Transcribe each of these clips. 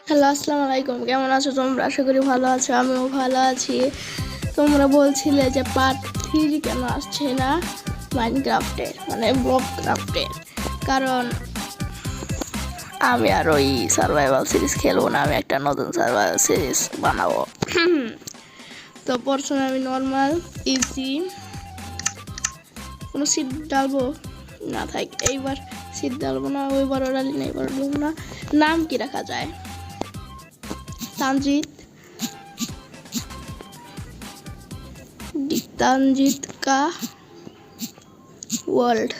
Hello, আসসালামু আলাইকুম। কেমন আছো তোমরা? আশা করি ভালো আছো, আমিও ভালো আছি। তোমরা বলছিলে যে পার্ট 3 কেন আসছে না মাইনক্রাফটের, মানে ব্লক ক্রাফটের। কারণ আমি আর ওই সার্ভাইভাল সিরিজ খেলবো না, আমি একটা নতুন সার্ভাইভাল সিরিজ বানাবো। তো প্রথমে আমি নর্মাল ইজি কোনো সিট ডালবো না, থাক এইবার সিট ডালবো না, ওইবারও ডালি না, এইবার ডালবো না। নাম কি রাখা যায়? तांजित का वर्ल्ड,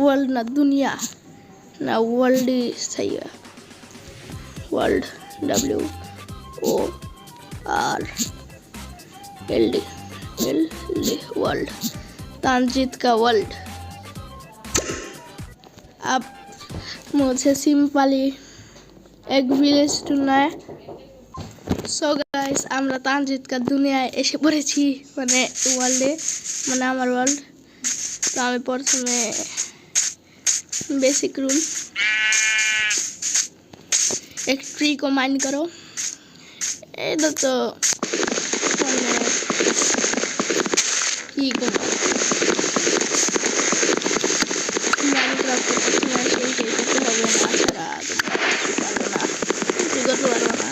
वर्ल्ड ना दुनिया ना, वर्ल्ड ही सही है। वर्ल्ड WORLD वर्ल्ड, तांजित का वर्ल्ड। अब मुझे सिंपली एक विलेज ढूंढना है। সো গাইস, আমরা তানজিৎকার দুনিয়ায় এসে পড়েছি, মানে ওয়ার্ল্ডে, মানে আমার ওয়ার্ল্ড। তো আমি প্রথমে बेसिक रूल, एक ट्री को माइन करो। এটা তো মানে কি করবো, মাইনক্রাফটে প্রথমে সেই করতে হবে না, ছাড়া পারবো না, কিছু করতে পারবো না।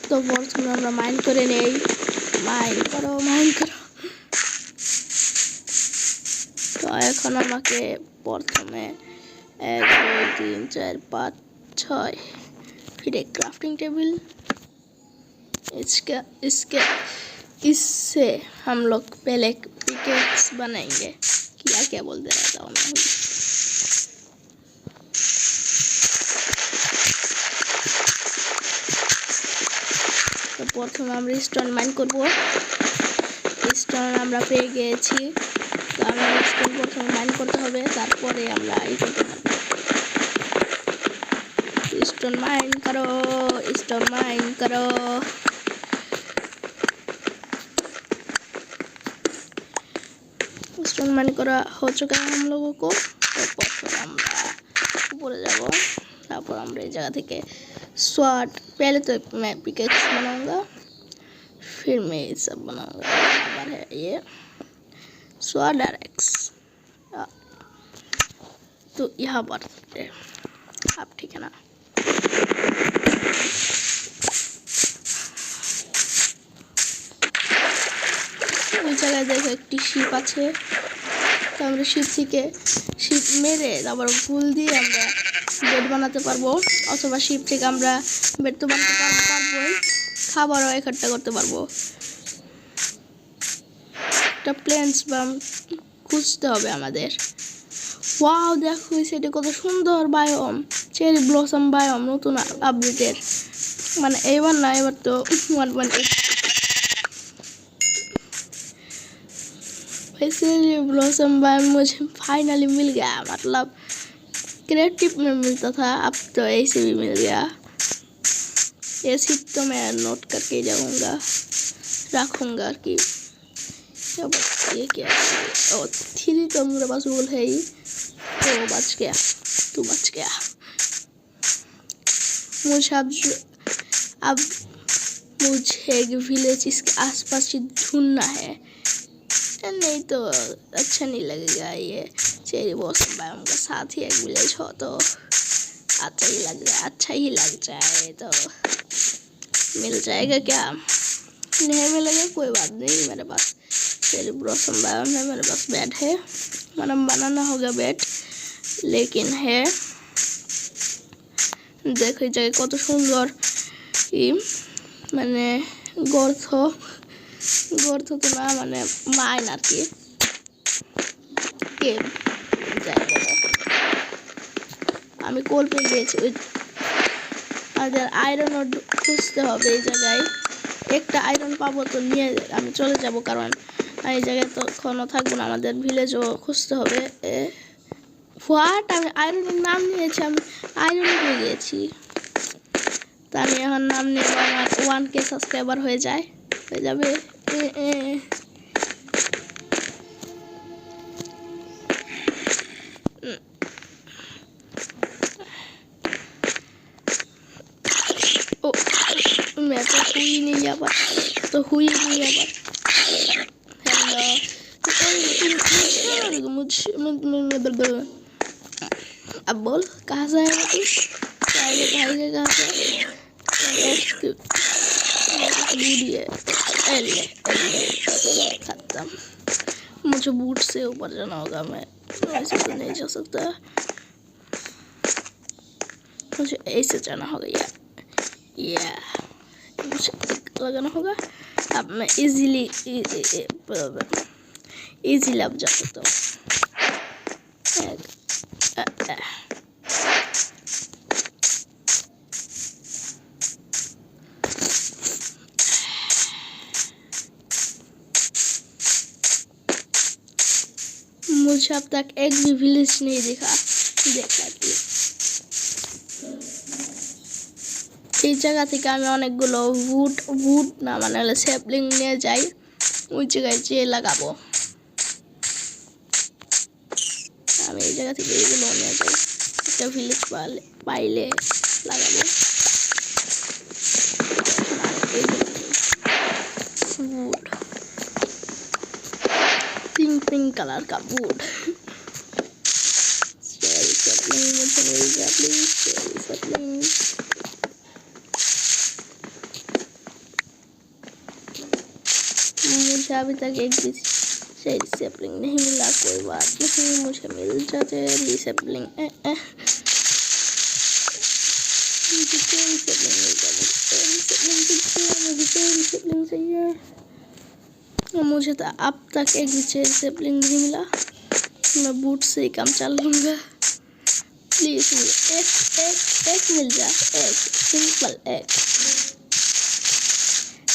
তো প্রথমে আমরা মাইন করে নেই। মাইন করো। তো এখন আমাকে প্রথমে 1 2 3 4 5 6 फिर एक क्राफ्टिंग टेबल, इससे हम लोग पहले पिकेक्स बनाएंगे। क्या बोलते रहता हूँ मैं। তো প্রথমে আমরা স্টোন মাইন করব। স্টোন আমরা পেয়ে গেছি, তো আমরা স্টোন প্রথমে মাইন করতে হবে, তারপরে আমরা এই করতে পারবো। स्टोन माइन करो, स्टोन माइन करो। स्टोन माइन करा हो चुका है हम लोगों को। तो আমরা ऊपर जाबो, তারপর আমরা এই জায়গা থেকে स्वॉर्ड, पहले तो मैं पिकेक्स बनाऊंगा, फिर मैं ये सब बनाऊंगा। बराबर है ये स्वॉर्ड और एक्स। तो यहाँ पर आप ठीक है ना। ওই জায়গায় দেখো একটি শিপ আছে, তো আমরা শিপ মেরে তারপর ফুল দিয়ে আমরা বেড বানাতে পারবো, অথবা শিপ থেকে আমরা বেড তো বানাতে পারবোই, খাবারও একট্টা করতে পারবো। একটা প্লেন্স বাম খুঁজতে হবে আমাদের। ওয়াও, দেখো সেটা কত সুন্দর বায়োম, চেরি ব্লসম বায়োম, নতুন আপডেটের, মানে এবার না, এবার তো 1.8। चेरी ब्लॉसम बायोम मुझे फाइनली मिल गया, मतलब क्रिएटिव में मिलता था, अब तो ऐसे भी मिल गया। ऐसी तो मैं नोट करके जाऊंगा, रखूंगा कि ये क्या है। और 3 तो मेरे पास रूल है ही, तो बच गया, तू बच गया। मुझे अब मुझे एक विलेज इसके आसपास ही ढूंढना है, नहीं तो अच्छा नहीं लगेगा। ये चेरी ब्लॉसम बायोम के साथ ही एक विलेज हो तो अच्छा ही लग जाए। तो मिल जाएगा क्या? नहीं मिलेगा, कोई बात नहीं। मेरे पास चेरी ब्लॉसम बायोम है, मेरे पास बेड है, मतलब बनाना होगा बेड, लेकिन है। देखो जगह कत सुंदर মানে গর্ত তো না, মানে মাইন আর কি, কেভ যাই বলো। আমি কোল পেয়ে গিয়েছি, ওই আমাদের আয়রন খুঁজতে হবে। এই জায়গায় একটা আয়রন পাবো তো নিয়ে আমি চলে যাব, কারণ এই জায়গায় তখনও থাকবো না, আমাদের ভিলেজও খুঁজতে হবে। হোয়াট, আমি আয়রনের নাম নিয়েছি, আমি আয়রন পেয়ে গিয়েছি। তো আমি এখন নাম নেব, আমার 1K সাবস্ক্রাইবার হয়ে যাবে। आবার तो हुई आবার हेलो मुझे अब बोल कहाँ से आएगा तू भाई के कहाँ से बूढ़ी है एले खत्म मुझे बूट से ऊपर जाना होगा मैं ऐसे तो नहीं जा सकता मुझे ऐसे जाना होगा या मुझे लगाना होगा अब मैं इजीली अब जा सकता हूँ मुझे अब तक एक भी विलेज नहीं देखा এই জায়গা থেকে আমি অনেকগুলো উড না মানে হলো স্যাপলিং নিয়ে যাই ওই জায়গায় যেয়ে লাগাবো আমি এই জায়গা থেকে এগুলো নিয়ে যাই একটা ভিলেজ পাইলে লাগাবো वुड पिंक कलर का वुड मुझे अभी तक एक भी सैपलिंग नहीं मिला कोई बात नहीं मुझे मिल जाते सैपलिंग चाहिए मुझे तो अब तक एक भी सैपलिंग नहीं मिला मैं बूट से ही काम चल लूँगा प्लीज मुझे एक मिल जाए एक सिंपल एक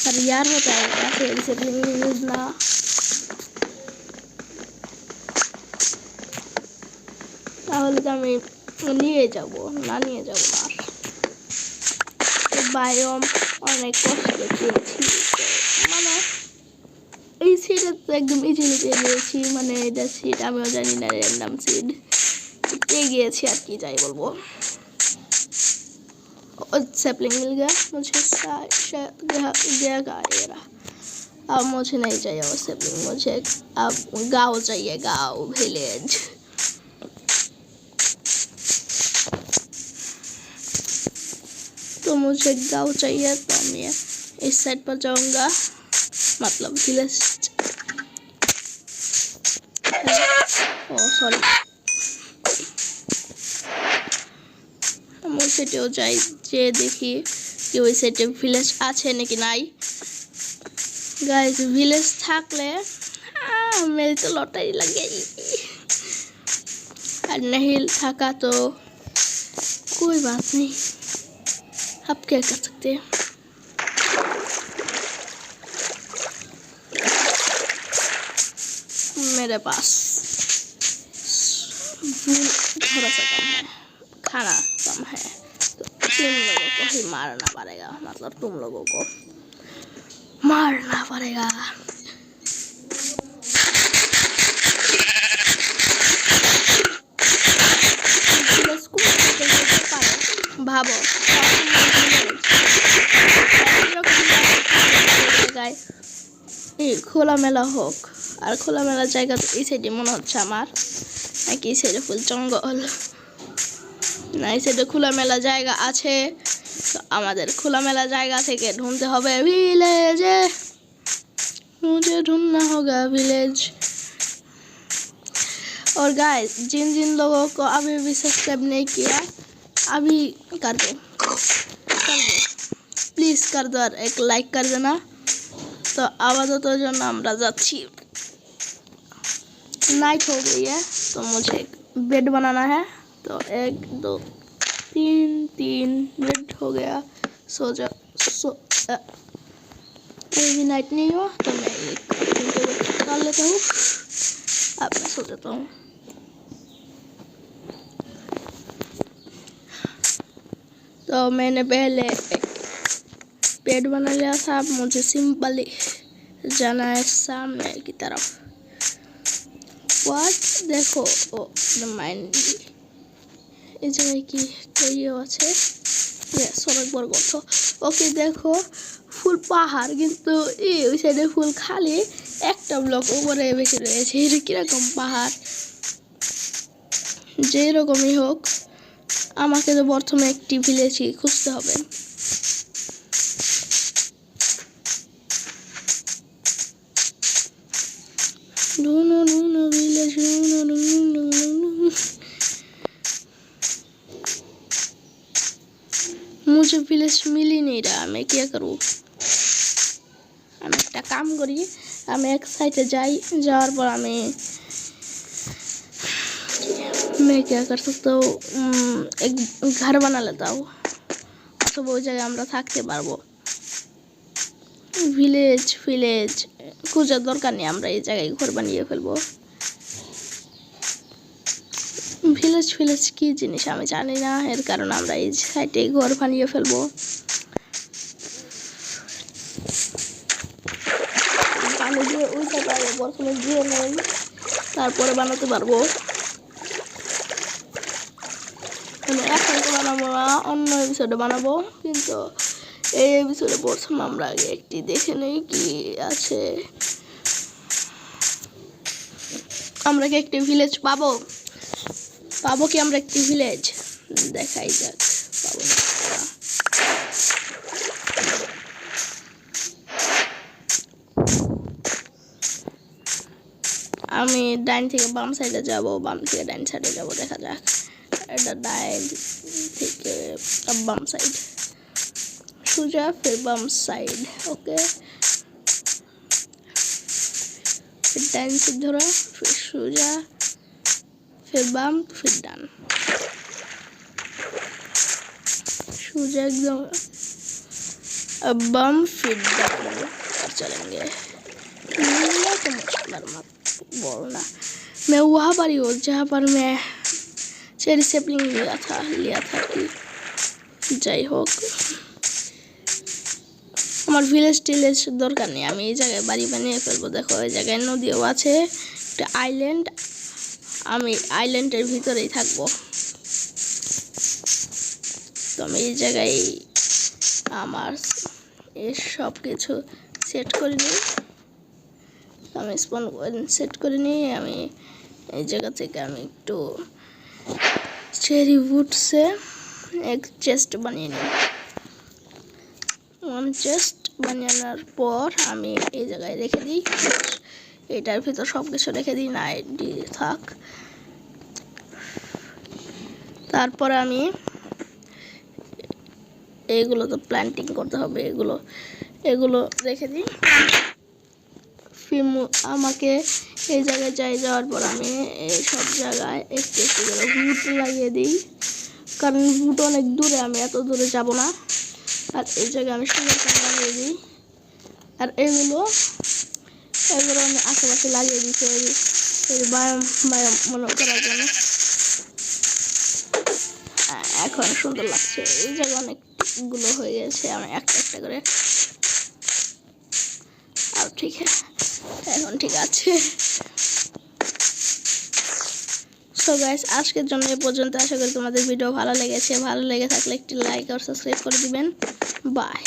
पर यार होता है फिर सैपलिंग मिलना তাহলে তো আমি নিয়ে যাব না বায়োম অনেক কষ্ট পেয়েছি মানে এই সিডটা তো একদম ইজিলি পেয়ে গিয়েছি মানে এটা সিড আমিও জানি না র্যান্ডম সিড পেয়ে গিয়েছি আর কি যাই বলবো और सैपलिंग मिल गया मुझे गया गायरा अब मुझे नहीं चाहिए वो सैपलिंग मुझे अब गाँव चाहिए गाँव विलेज तो मुझे गाँव चाहिए तो मैं इस साइड पर जाऊंगा मतलब विलेज सॉरी সেটাও যাই যে দেখি কি ওই সাইডে ভিলেজ আছে নাকি নাই गाइस विलेज থাকলে मेरी तो लॉटरी लग गई और नहीं थका तो कोई बात नहीं अब क्या कर सकते हैं मेरे पास थोड़ा सा कम है खाना कम है तो तुम लोगों को ही मारना पड़ेगा मतलब तुम लोगों को मारना पड़ेगा भावो খোলামেলা হোক আর খোলামেলা জায়গা তো এই সাইডে মনে হচ্ছে আমার নাকি এই সাইডে ফুল জঙ্গল না এই সাইডে খোলামেলা জায়গা আছে तो আমাদের খোলামেলা জায়গা থেকে ढूंढते হবে विलेज मुझे ढूंढना होगा विलेज और गाइस जिन लोगों को अभी भी सब्सक्राइब नहीं किया अभी कर दो प्लीज कर दो और एक लाइक कर देना तो आपातत जन्य আমরা যাচ্ছি नाइट हो गई है तो मुझे बेड बनाना है तो 1 2 3 बेड हो गया सो जा कोई भी नाइट नहीं हुआ तो मैं एक कर लेता हूँ अब मैं सो जाता हूँ तो मैंने पहले एक बेड बना लिया था अब मुझे सिंपली जाना है सामने की तरफ व्हाट देखो ओ माइंड এই জায়গায় কি কেউ আছে यस অনেক বড় গর্ত ওকে দেখো ফুল পাহাড়, কিন্তু ওই সাইডে ফুল খালি একটা ব্লক উপরে বেশি রয়েছে। এটা কিরকম পাহাড়? যে রকমই হোক, আমাকে তো প্রথমে একটি ভিলেজই খুঁজতে হবে। मुझे विलेज मिल ही नहीं रहा, मैं क्या करूँ? আমি একটা কাম করি, আমি এক সাইডে যাই, যাওয়ার পর मैं क्या कर सकता हूँ, एक घर बना लेता हूँ, तो वो जगह আমরা থাকতে পারবো। ভিলেজ খোঁজার দরকার নেই, আমরা এই জায়গায় ঘর বানিয়ে ফেলবো। ভিলেজ কি জিনিস আমি জানি না, এর কারণে আমরা এই সাইডে ঘর বানিয়ে ফেলবো। পানি দিয়ে ওই জায়গায় প্রথমে দিয়ে নেই, তারপরে বানাতে পারবো। মানে এখন তো বানাবো না, অন্য এপিসোডে বানাবো, কিন্তু এই এপিসোডে প্রথমে আমরা আগে একটি দেখে নেই কি আছে। আমরা কি একটি ভিলেজ পাবো কি আমরা একটি ভিলেজ? দেখাই যাক, পাবো না। আমি ডাইন থেকে বাম সাইডে যাব, বাম থেকে ডাইন সাইডে যাব, দেখা যাক। এটা ডাইন থেকে বাম সাইড, সোজা फिर বাম साइड, ओके। फिर डाइन से धरो, फिर सोजा, फिर बाम, फिर डान, सोजा एकदम, अब बाम फिर डान चलेंगे। मत बोलना, मैं वहाँ पर ही हूँ जहाँ पर मैं चेरी सेपलिंग लिया था कि যাই হোক, আমার ভিলেজ টিলেজ দরকার নেই, আমি এই জায়গায় বাড়ি বানিয়ে ফেলবো। দেখো এই জায়গায় নদীও আছে, একটা আইল্যান্ড, আমি আইল্যান্ডের ভিতরেই থাকবো। তো আমি এই জায়গায় আমার সব কিছু সেট করে নিই, আমি স্পন সেট করে নিই। আমি এই জায়গা থেকে আমি একটু চেরি উডসে এক চেস্ট বানিয়ে নিই। চেস্ট বানানোর পর আমি এই জায়গায় রেখে দিই, এটার ভিতর সব কিছু রেখে দিই, না এটি থাক। তারপর আমি এইগুলো তো প্ল্যান্টিং করতে হবে, এগুলো রেখে দিই। আমাকে এই জায়গায় যাওয়ার পর আমি এই সব জায়গায় একটু করে বুট লাগিয়ে দিই, কারণ বুট অনেক দূরে, আমি এত দূরে যাব না। আর এই জায়গায় আমি সুন্দর করে লাগিয়ে দিই, আর এগুলো আমি আশেপাশে লাগিয়ে দিচ্ছি ব্যায়াম মনে করার জন্য। এখন সুন্দর লাগছে, এই জায়গায় অনেকগুলো হয়ে গেছে, আমি একটা করে। আর ঠিক আছে, এখন ঠিক আছে। সো গাইস, আজকের জন্য এই পর্যন্ত। আশা করি তোমাদের ভিডিও ভালো লেগেছে। ভালো লেগে থাকলে একটি লাইক আর সাবস্ক্রাইব করে দিবেন। বাই।